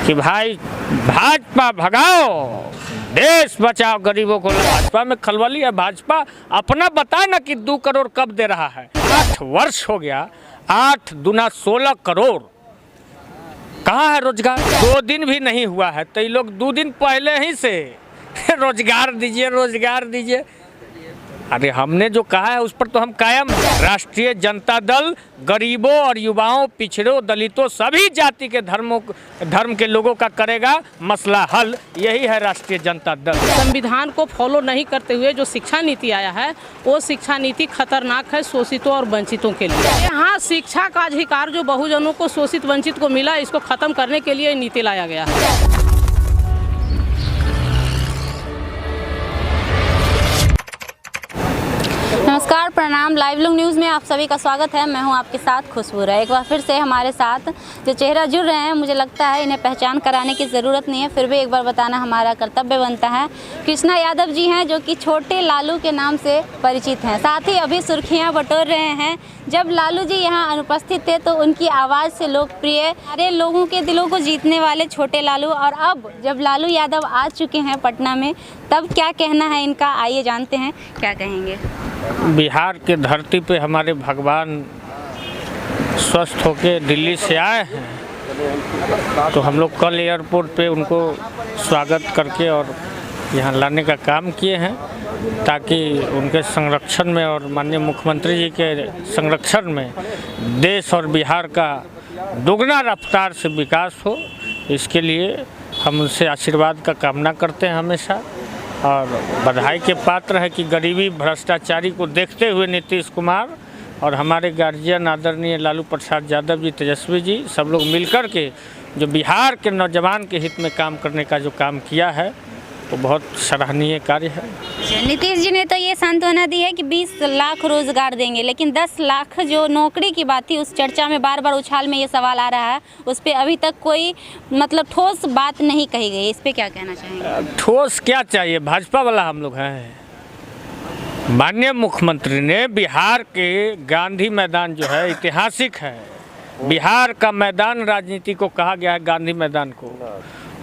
कि भाई भाजपा भगाओ, देश बचाओ, गरीबों को। भाजपा में खलबली है। भाजपा अपना बताए ना कि 2 करोड़ कब दे रहा है। 8 वर्ष हो गया, 8 दूना 16 करोड़। कहाँ है रोजगार? 2 दिन भी नहीं हुआ है तो ये लोग 2 दिन पहले ही से रोजगार दीजिए, रोजगार दीजिए। अरे हमने जो कहा है उस पर तो हम कायम हैं। राष्ट्रीय जनता दल गरीबों और युवाओं, पिछड़ों, दलितों, सभी जाति के धर्म के लोगों का करेगा मसला हल। यही है राष्ट्रीय जनता दल। संविधान को फॉलो नहीं करते हुए जो शिक्षा नीति आया है वो शिक्षा नीति खतरनाक है शोषितों और वंचितों के लिए। यहाँ शिक्षा का अधिकार जो बहुजनों को, शोषित वंचित को मिला, इसको खत्म करने के लिए नीति लाया गया है। नमस्कार, प्रणाम। लाइव लोग न्यूज़ में आप सभी का स्वागत है। मैं हूं आपके साथ खुशबू राय। एक बार फिर से हमारे साथ जो चेहरा जुड़ रहे हैं, मुझे लगता है इन्हें पहचान कराने की ज़रूरत नहीं है, फिर भी एक बार बताना हमारा कर्तव्य बनता है। कृष्णा यादव जी हैं जो कि छोटे लालू के नाम से परिचित हैं। साथ ही अभी सुर्खियाँ बटोर रहे हैं। जब लालू जी यहाँ अनुपस्थित थे तो उनकी आवाज़ से लोकप्रिय, सारे लोगों के दिलों को जीतने वाले छोटे लालू, और अब जब लालू यादव आ चुके हैं पटना में, तब क्या कहना है इनका, आइए जानते हैं क्या कहेंगे। बिहार के धरती पे हमारे भगवान स्वस्थ होके दिल्ली से आए हैं, तो हम लोग कल एयरपोर्ट पे उनको स्वागत करके और यहाँ लाने का काम किए हैं, ताकि उनके संरक्षण में और माननीय मुख्यमंत्री जी के संरक्षण में देश और बिहार का दोगुना रफ्तार से विकास हो। इसके लिए हम उनसे आशीर्वाद का कामना करते हैं हमेशा, और बधाई के पात्र है कि गरीबी भ्रष्टाचारी को देखते हुए नीतीश कुमार और हमारे गार्जियन आदरणीय लालू प्रसाद यादव जी, तेजस्वी जी, सब लोग मिलकर के जो बिहार के नौजवान के हित में काम करने का जो काम किया है वो बहुत सराहनीय कार्य है। नीतीश जी ने तो ये सांत्वना दी है कि 20 लाख रोजगार देंगे, लेकिन 10 लाख जो नौकरी की बात थी उस चर्चा में बार बार उछाल में ये सवाल आ रहा है, उस पर अभी तक कोई ठोस बात नहीं कही गई। इस पर क्या कहना चाहेंगे? ठोस क्या चाहिए, भाजपा वाला हम लोग हैं। माननीय मुख्यमंत्री ने बिहार के गांधी मैदान जो है ऐतिहासिक है, बिहार का मैदान राजनीति को कहा गया है गांधी मैदान को।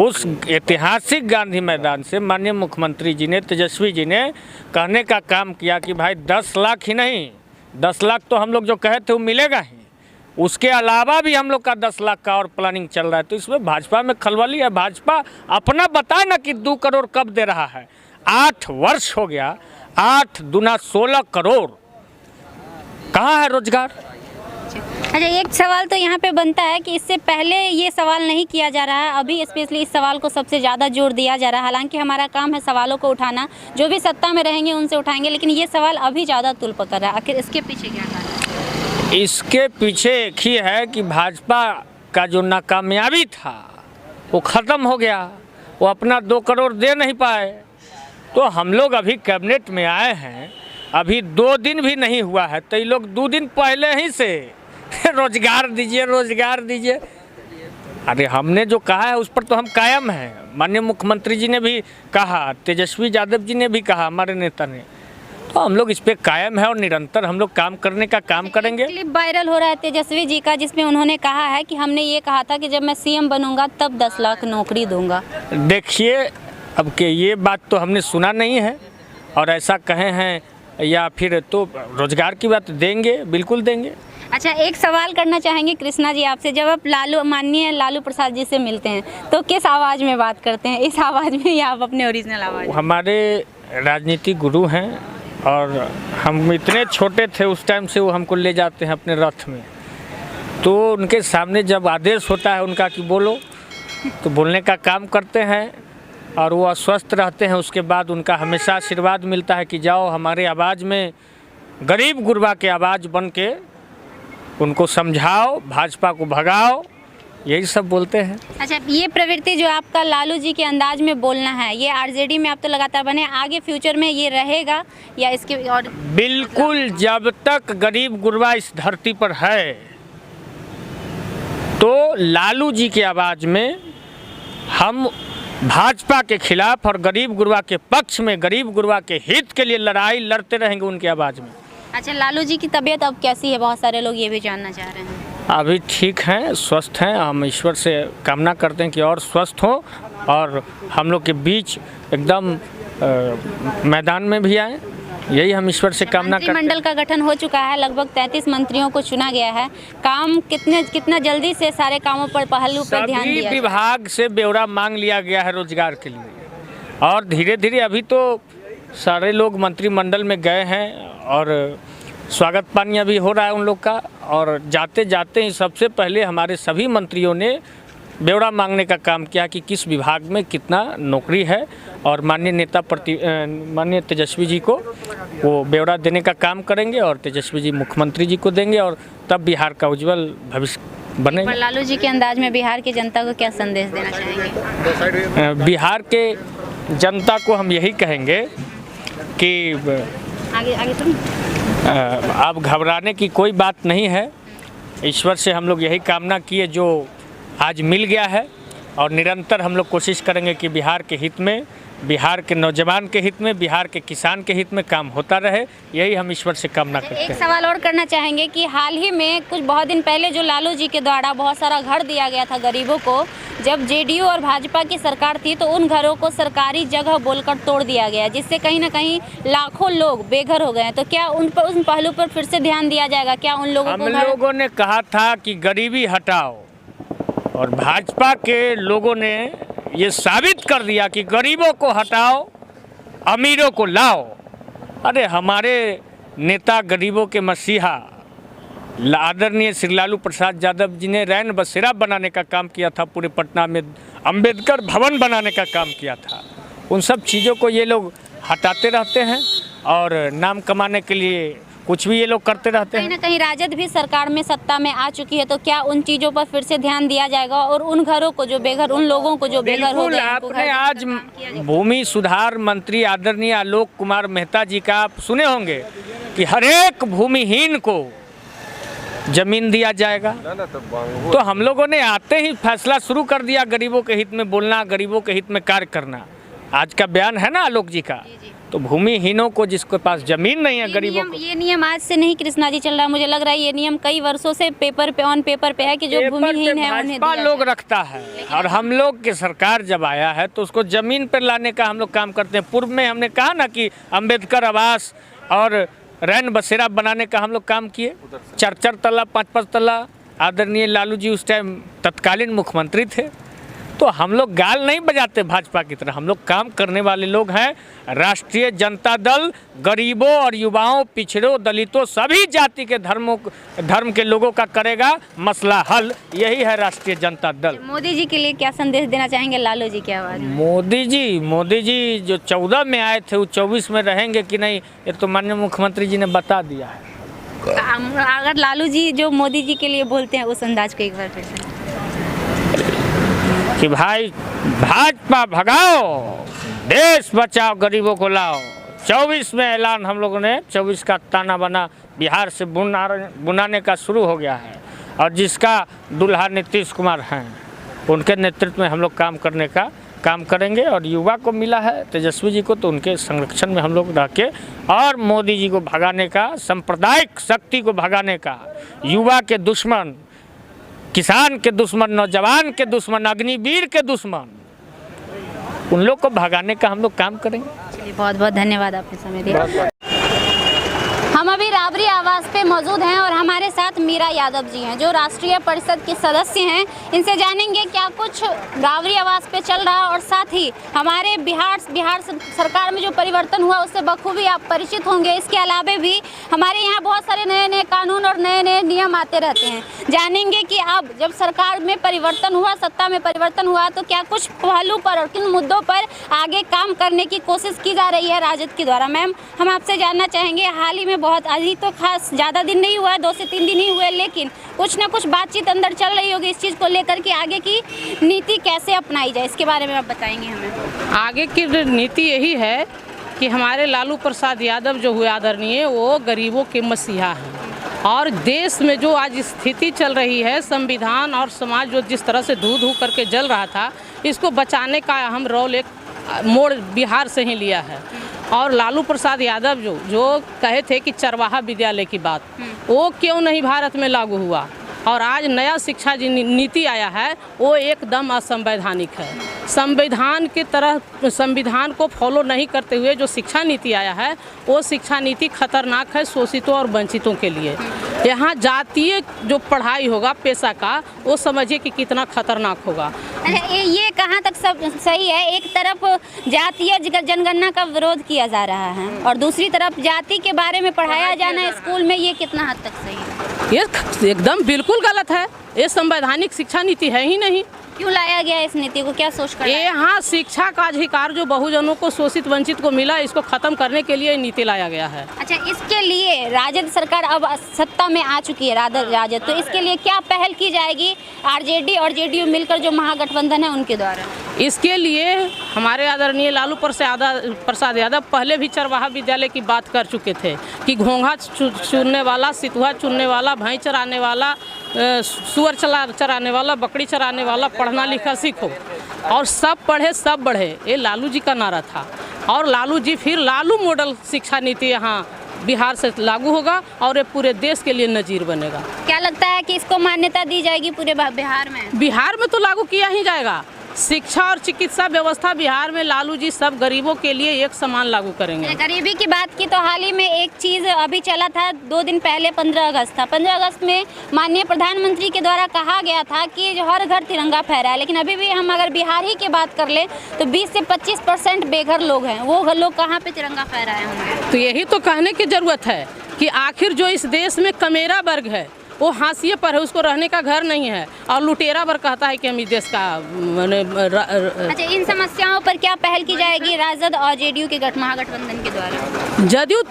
उस ऐतिहासिक गांधी मैदान से माननीय मुख्यमंत्री जी ने, तेजस्वी जी ने कहने का काम किया कि भाई 10 लाख ही नहीं, 10 लाख तो हम लोग जो कहे थे वो मिलेगा ही, उसके अलावा भी हम लोग का 10 लाख का और प्लानिंग चल रहा है। तो इसमें भाजपा में खलबली है। भाजपा अपना बताए ना कि 2 करोड़ कब दे रहा है। 8 वर्ष हो गया, 8 दूना 16 करोड़। कहाँ है रोजगार? अच्छा, एक सवाल तो यहाँ पे बनता है कि इससे पहले ये सवाल नहीं किया जा रहा है, अभी स्पेशली इस सवाल को सबसे ज़्यादा जोर दिया जा रहा है। हालांकि हमारा काम है सवालों को उठाना, जो भी सत्ता में रहेंगे उनसे उठाएंगे, लेकिन ये सवाल अभी ज़्यादा तूल पकड़ रहा है। आखिर इसके पीछे क्या कारण है? इसके पीछे एक ही है कि भाजपा का जो नाकामयाबी था वो ख़त्म हो गया। वो अपना 2 करोड़ दे नहीं पाए, तो हम लोग अभी कैबिनेट में आए हैं, अभी 2 दिन भी नहीं हुआ है तो ये लोग 2 दिन पहले ही से रोजगार दीजिए, रोजगार दीजिए। अरे हमने जो कहा है उस पर तो हम कायम हैं। माननीय मुख्यमंत्री जी ने भी कहा, तेजस्वी यादव जी ने भी कहा, हमारे नेता ने, तो हम लोग इस पे कायम है और निरंतर हम लोग काम करने का काम करेंगे। क्लिप वायरल हो रहा है तेजस्वी जी का, जिसमें उन्होंने कहा है कि हमने ये कहा था कि जब मैं सीएम बनूंगा तब 10 लाख नौकरी दूंगा। देखिए, अब के ये बात तो हमने सुना नहीं है, और ऐसा कहे हैं या फिर तो रोजगार की बात देंगे, बिल्कुल देंगे। अच्छा, एक सवाल करना चाहेंगे कृष्णा जी आपसे, जब आप माननीय लालू प्रसाद जी से मिलते हैं तो किस आवाज़ में बात करते हैं? इस आवाज़ में या आप अपने ओरिजिनल आवाज़? हमारे राजनीतिक गुरु हैं, और हम इतने छोटे थे उस टाइम से वो हमको ले जाते हैं अपने रथ में, तो उनके सामने जब आदेश होता है उनका कि बोलो, तो बोलने का काम करते हैं, और वो अस्वस्थ रहते हैं। उसके बाद उनका हमेशा आशीर्वाद मिलता है कि जाओ हमारे आवाज़ में, गरीब गुरबा के आवाज़ बन के उनको समझाओ, भाजपा को भगाओ, यही सब बोलते हैं। अच्छा, ये प्रवृत्ति जो आपका लालू जी के अंदाज में बोलना है, ये आरजेडी में आप तो लगातार बने, आगे फ्यूचर में ये रहेगा या इसके और? बिल्कुल, जब तक गरीब गुरबा इस धरती पर है तो लालू जी की आवाज़ में हम भाजपा के खिलाफ और गरीब गुरबा के पक्ष में, गरीब गुरबा के हित के लिए लड़ाई लड़ते रहेंगे उनकी आवाज़ में। अच्छा, लालू जी की तबीयत अब कैसी है? बहुत सारे लोग ये भी जानना चाह रहे हैं। अभी ठीक हैं, स्वस्थ हैं। हम ईश्वर से कामना करते हैं कि और स्वस्थ हों और हम लोग के बीच एकदम मैदान में भी आए। यही हम ईश्वर से कामना करते हैं। मंत्रिमंडल का गठन हो चुका है, लगभग 33 मंत्रियों को चुना गया है। काम कितना जल्दी से सारे कामों पर पहलू पर ध्यान दिया सभी विभाग से ब्यौरा मांग लिया गया है रोजगार के लिए और धीरे धीरे अभी तो सारे लोग मंत्रिमंडल में गए हैं और स्वागत पानी अभी हो रहा है उन लोग का। और जाते जाते ही सबसे पहले हमारे सभी मंत्रियों ने ब्यौरा मांगने का काम किया कि किस विभाग में कितना नौकरी है और माननीय तेजस्वी जी को वो ब्यौरा देने का काम करेंगे और तेजस्वी जी मुख्यमंत्री जी को देंगे और तब बिहार का उज्जवल भविष्य बनेगा। लालू जी के अंदाज में बिहार की जनता को क्या संदेश देना चाहेंगे? बिहार के जनता को हम यही कहेंगे कि आगे तुम अब घबराने की कोई बात नहीं है। ईश्वर से हम लोग यही कामना किए जो आज मिल गया है और निरंतर हम लोग कोशिश करेंगे कि बिहार के हित में, बिहार के नौजवान के हित में, बिहार के किसान के हित में काम होता रहे। यही हम ईश्वर से कामना करते हैं। एक सवाल और करना चाहेंगे कि हाल ही में बहुत दिन पहले जो लालू जी के द्वारा बहुत सारा घर दिया गया था गरीबों को, जब जेडीयू और भाजपा की सरकार थी तो उन घरों को सरकारी जगह बोलकर तोड़ दिया गया, जिससे कहीं ना कहीं लाखों लोग बेघर हो गए हैं। तो क्या उन पहलू पर फिर से ध्यान दिया जाएगा? क्या उन लोगों को? हम लोगों ने कहा था कि गरीबी हटाओ और भाजपा के लोगों ने ये साबित कर दिया कि गरीबों को हटाओ, अमीरों को लाओ। अरे हमारे नेता गरीबों के मसीहा आदरणीय श्री लालू प्रसाद यादव जी ने रैन बसेरा बनाने का काम किया था, पूरे पटना में अंबेडकर भवन बनाने का काम किया था। उन सब चीज़ों को ये लोग हटाते रहते हैं और नाम कमाने के लिए कुछ भी ये लोग करते रहते हैं। कहीं ना कहीं राजद भी सरकार में सत्ता में आ चुकी है, तो क्या उन चीज़ों पर फिर से ध्यान दिया जाएगा और उन घरों को जो बेघर, उन लोगों को जो बेघर हो गए? आपने आज भूमि सुधार मंत्री आदरणीय आलोक कुमार मेहता जी का आप सुने होंगे कि हर एक भूमिहीन को जमीन दिया जाएगा। तो हम लोगों ने आते ही फैसला शुरू कर दिया गरीबों के हित में बोलना, गरीबों के हित में कार्य करना। आज का बयान है ना आलोक जी का, तो भूमिहीनों को जिसके पास जमीन नहीं है, गरीबों को। ये नियम आज से नहीं कृष्णा जी चल रहा है, मुझे लग रहा है ये नियम कई वर्षों से ऑन पेपर पे है कि जो भूमिहीन है उन्हें भाजपा लोग रखता है। और हम लोग की सरकार जब आया है तो उसको जमीन पर लाने का हम लोग काम करते हैं। पूर्व में हमने कहा ना कि अंबेडकर आवास और रैन बसेरा बनाने का हम लोग काम किए, 4-4 तल्ला 5-5 तल्ला। आदरणीय लालू जी उस टाइम तत्कालीन मुख्यमंत्री थे। तो हम लोग गाल नहीं बजाते भाजपा की तरह, हम लोग काम करने वाले लोग हैं। राष्ट्रीय जनता दल गरीबों और युवाओं, पिछड़ों, दलितों, सभी जाति के धर्म के लोगों का करेगा मसला हल। यही है राष्ट्रीय जनता दल। मोदी जी के लिए क्या संदेश देना चाहेंगे लालू जी की आवाज़ में? मोदी जी जो 14 में आए थे वो 24 में रहेंगे कि नहीं, ये तो माननीय मुख्यमंत्री जी ने बता दिया है। अगर लालू जी जो मोदी जी के लिए बोलते हैं उस अंदाज को एक बार फिर से कि भाई भाजपा भगाओ, देश बचाओ, गरीबों को लाओ। 24 में ऐलान हम लोगों ने, 24 का ताना बना बिहार से बुनाने का शुरू हो गया है। और जिसका दुल्हा नीतीश कुमार हैं, उनके नेतृत्व में हम लोग काम करने का काम करेंगे। और युवा को मिला है तेजस्वी जी को, तो उनके संरक्षण में हम लोग रह के और मोदी जी को भगाने का, सांप्रदायिक शक्ति को भगाने का, युवा के दुश्मन, किसान के दुश्मन, नौजवान के दुश्मन, अग्निवीर के दुश्मन, उन लोग को भगाने का हम लोग काम करेंगे। बहुत बहुत धन्यवाद आपने समय दिया। हम अभी राबरी आवास पे मौजूद हैं और हमारे साथ मीरा यादव जी हैं जो राष्ट्रीय परिषद की सदस्य हैं। इनसे जानेंगे क्या कुछ राबरी आवास पे चल रहा है और साथ ही हमारे बिहार सरकार में जो परिवर्तन हुआ उससे बखूबी आप परिचित होंगे। इसके अलावा भी हमारे यहाँ बहुत सारे नए नए कानून और नए नए नियम आते रहते हैं। जानेंगे कि अब जब सरकार में परिवर्तन हुआ, सत्ता में परिवर्तन हुआ, तो क्या कुछ पहलू पर और किन मुद्दों पर आगे काम करने की कोशिश की जा रही है राजद के द्वारा। मैम, हम आपसे जानना चाहेंगे, हाल ही में बहुत अभी तो खास ज़्यादा दिन नहीं हुआ, 2 से 3 दिन ही हुए, लेकिन कुछ ना कुछ बातचीत अंदर चल रही होगी इस चीज़ को लेकर कि आगे की नीति कैसे अपनाई जाए, इसके बारे में आप बताएंगे हमें। आगे की नीति यही है कि हमारे लालू प्रसाद यादव जो हुए आदरणीय, वो गरीबों के मसीहा हैं। और देश में जो आज स्थिति चल रही है, संविधान और समाज जो जिस तरह से धू धू करके जल रहा था, इसको बचाने का अहम रोल एक मोड़ बिहार से ही लिया है। और लालू प्रसाद यादव जो कहे थे कि चरवाहा विद्यालय की बात, वो क्यों नहीं भारत में लागू हुआ। और आज नया शिक्षा नीति आया है वो एकदम असंवैधानिक है। संविधान की तरह संविधान को फॉलो नहीं करते हुए जो शिक्षा नीति आया है वो शिक्षा नीति खतरनाक है शोषितों और वंचितों के लिए। यहाँ जातीय जो पढ़ाई होगा पेशा का वो समझिए कि कितना खतरनाक होगा। ये कहाँ तक सब सही है? एक तरफ जातीय जनगणना का विरोध किया जा रहा है और दूसरी तरफ जाति के बारे में पढ़ाया जाना स्कूल में, ये कितना हद तक सही है? ये एकदम बिल्कुल गलत है। ये संवैधानिक शिक्षा नीति है ही नहीं। क्यों लाया गया इस नीति को, क्या सोच कर? यहाँ शिक्षा का अधिकार जो बहुजनों को शोषित वंचित को मिला इसको खत्म करने के लिए नीति लाया गया है। अच्छा, इसके लिए राजद सरकार अब सत्ता में आ चुकी है, राजद, तो इसके लिए क्या पहल की जाएगी आरजेडी और जेडीयू मिलकर जो महागठबंधन है उनके द्वारा? इसके लिए हमारे आदरणीय लालू प्रसाद यादव पहले भी चरवाहा विद्यालय की बात कर चुके थे कि घोंघा चुनने वाला, सितुआ चुनने वाला, भैंस चराने वाला, सुअर चराने वाला, बकरी चराने वाला पढ़ना लिखा सीखो और सब पढ़े सब बढ़े, ये लालू जी का नारा था। और लालू जी फिर लालू मॉडल शिक्षा नीति यहाँ बिहार से लागू होगा और ये पूरे देश के लिए नजीर बनेगा। क्या लगता है कि इसको मान्यता दी जाएगी पूरे बिहार में? बिहार में तो लागू किया ही जाएगा। शिक्षा और चिकित्सा व्यवस्था बिहार में लालू जी सब गरीबों के लिए एक समान लागू करेंगे। गरीबी की बात की तो हाल ही में एक चीज़ अभी चला था, 2 दिन पहले 15 अगस्त था। 15 अगस्त में माननीय प्रधानमंत्री के द्वारा कहा गया था कि जो हर घर तिरंगा फहरा है, लेकिन अभी भी हम अगर बिहार ही की बात कर ले तो 20 से 25% बेघर लोग हैं। वो लोग कहाँ पे तिरंगा फहराए होंगे? तो यही तो कहने की जरूरत है कि आखिर जो इस देश में कमेरा वर्ग है वो हाशिए पर है, उसको रहने का घर नहीं है और लुटेरा वर्ग कहता है कि हम इस देश का अच्छा, इन समस्याओं पर क्या पहल की जाएगी राजद और जेडीयू के महागठबंधन के द्वारा? जदयू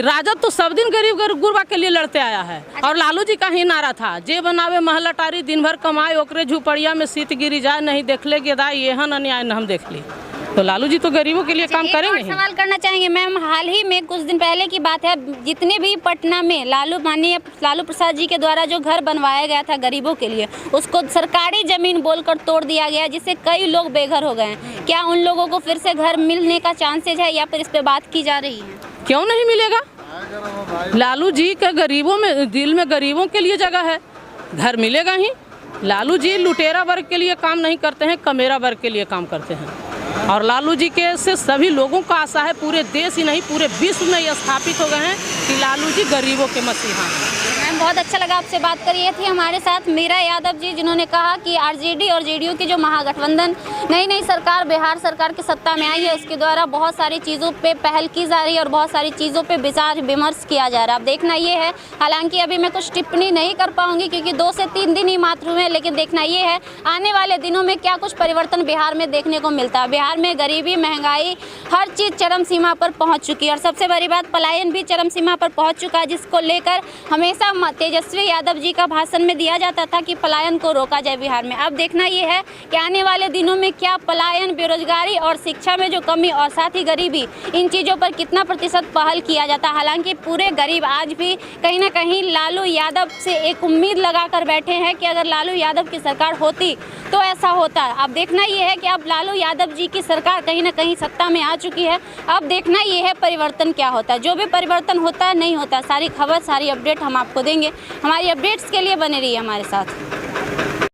राजद तो सब दिन गरीब गुरबा के लिए लड़ते आया है। और लालू जी का ही नारा था, जे बनावे महल अटारी, दिन भर कमाए ओकरे झुपड़िया में सीत गिरी जाए, नहीं देख ले गेदाई येहन अन्याय न हम देख ली। तो लालू जी तो गरीबों के लिए काम करेंगे। सवाल करना चाहेंगे मैम, हाल ही में कुछ दिन पहले की बात है, जितने भी पटना में माननीय लालू प्रसाद जी के द्वारा जो घर बनवाया गया था गरीबों के लिए, उसको सरकारी जमीन बोलकर तोड़ दिया गया, जिससे कई लोग बेघर हो गए हैं। क्या उन लोगों को फिर से घर मिलने का चांसेज है या फिर इस पे बात की जा रही है? क्यों नहीं मिलेगा? लालू जी का गरीबों में दिल में गरीबों के लिए जगह है, घर मिलेगा ही। लालू जी लुटेरा वर्ग के लिए काम नहीं करते हैं, कमेरा वर्ग के लिए काम करते हैं। और लालू जी के से सभी लोगों का आशा है, पूरे देश ही नहीं पूरे विश्व में ये स्थापित हो गए हैं कि लालू जी गरीबों के मसीहा हैं। मैम, बहुत अच्छा लगा आपसे बात कर। ये थी हमारे साथ मीरा यादव जी, जिन्होंने कहा कि आरजेडी और जेडीयू की जो महागठबंधन नई सरकार बिहार सरकार की सत्ता में आई है, उसके द्वारा बहुत सारी चीज़ों पे पहल की जा रही है और बहुत सारी चीज़ों पे विचार विमर्श किया जा रहा है। अब देखना ये है, हालांकि अभी मैं कुछ टिप्पणी नहीं कर पाऊंगी क्योंकि 2 से 3 दिन ही मात्र हुए हैं, लेकिन देखना ये है आने वाले दिनों में क्या कुछ परिवर्तन बिहार में देखने को मिलता है। बिहार में गरीबी, महंगाई, हर चीज़ चरम सीमा पर पहुँच चुकी है और सबसे बड़ी बात पलायन भी चरम सीमा पर पहुँच चुका है, जिसको लेकर हमेशा तेजस्वी यादव जी का भाषण में दिया जाता था कि पलायन को रोका जाए बिहार में। अब देखना ये है कि आने वाले दिनों में क्या पलायन, बेरोजगारी और शिक्षा में जो कमी और साथ ही गरीबी, इन चीज़ों पर कितना प्रतिशत पहल किया जाता है। हालांकि पूरे गरीब आज भी कहीं ना कहीं लालू यादव से एक उम्मीद लगाकर बैठे हैं कि अगर लालू यादव की सरकार होती तो ऐसा होता। अब देखना ये है कि अब लालू यादव जी की सरकार कहीं ना कहीं सत्ता में आ चुकी है। अब देखना ये है परिवर्तन क्या होता है। जो भी परिवर्तन होता है नहीं होता, सारी खबर सारी अपडेट हम आपको देंगे। हमारी अपडेट्स के लिए बने रहिए हमारे साथ।